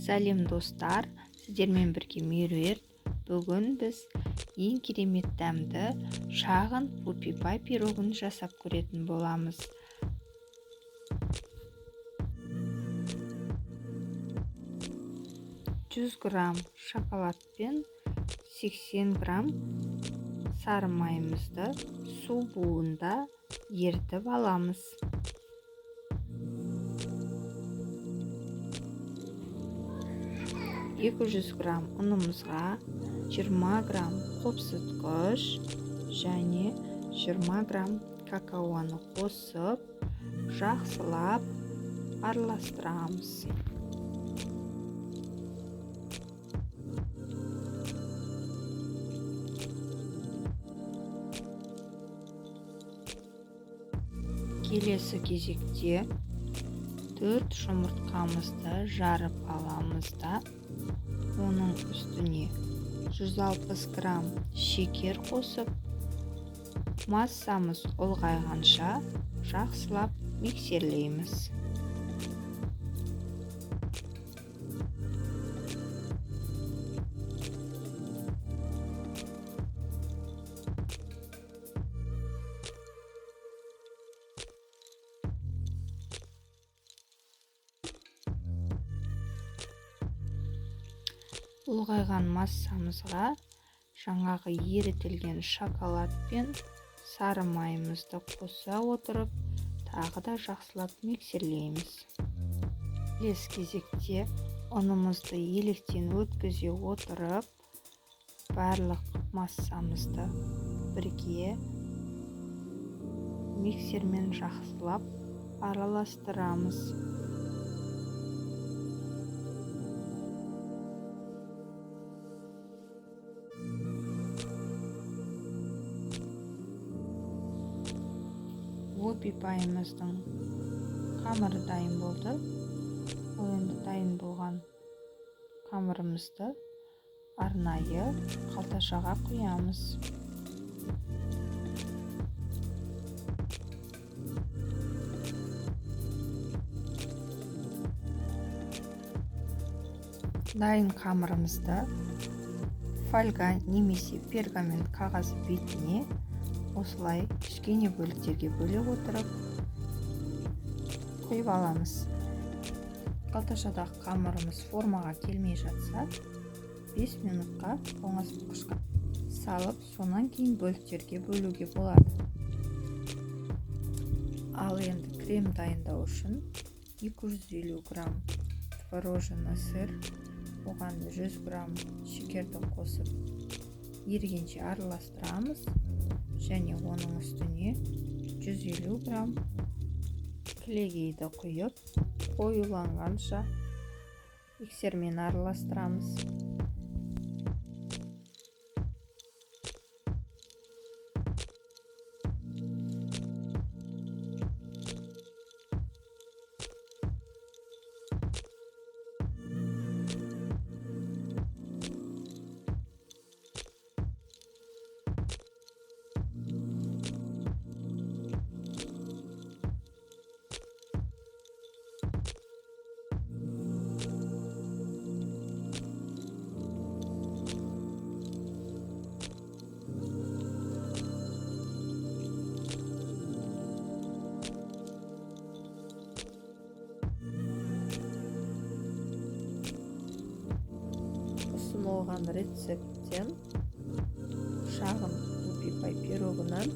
Сәлем достар, сіздермен бірге меруерт. Бүгін біз ең керемет дәмді шағын пупи пай пирогын жасап көретін боламыз. Жүз грамм шоколад пен 80 грамм сары майымызды су буында ерітіп аламыз. 200 грамм ұнымызға 20 грамм қопсытқыш және 20 грамм какаоны қосып, жақсылап араластырамыз. Келесі кезекте 4 жұмыртқамызды жарып аламыз да, оның үстіне 160 грамм шекер қосып, массамыз ұлғайғанша жақсылап миксерлейміз. Ұлғайған массамызға жаңағы ерітілген шоколад пен сары майымызды қоса отырып, тағы да жақсылап миксерлейміз. Келесі кезекте ұнымызды електен өткізе отырып, барлық массамызды бірге миксермен жақсылап араластырамыз. Пупи пайымыздың қамыры дайын болды. Ол енді дайын болған қамырымызды арнайы қалташаға құямыз. Дайын қамырымызды фольга немесе пергамент қағаз бетіне осылай кішкене бөліктерге бөле отырып құйып аламыз. Қалташадағы қамырымыз формаға келмей жатса, 5 минутқа тоңазытқышқа салып, сонан кейін бөліктерге бөлуге болады. Ал енді крем дайындау үшін 250 грамм творожный сыр, оған 100 грамм шекерді қосып, ерігенше араластырамыз. Және оның үстіне 150 грамм кілегейді құйып, қоюланғанша миксермен араластырамыз. Ұсынылған рецепттен шағын пупи пай пирогынан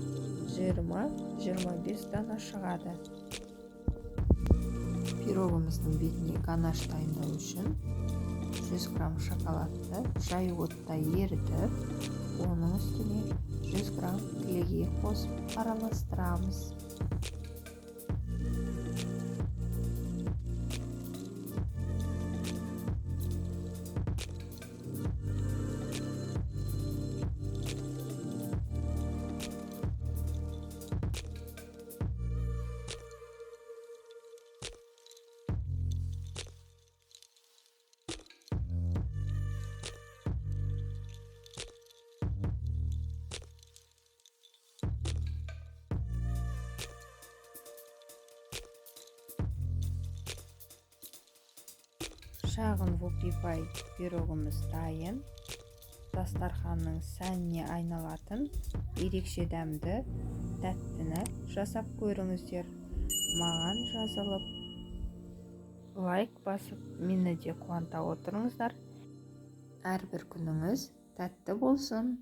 20-25 дана шығады. Пирогымыздың бетіне ганаш дайындау үшін 100 грамм шоколадты жай отта ерітіп, оның үстіне 100 грамм кілегей қосып араластырамыз. Шағын вупи-пай пирогымыз дайын. Дастарханның сәніне айналатын ерекше дәмді тәттіні жасап көріңіздер. Маған жазылып лайк басып мені де қуанта отырыңыздар. Әрбір күніңіз тәтті болсын.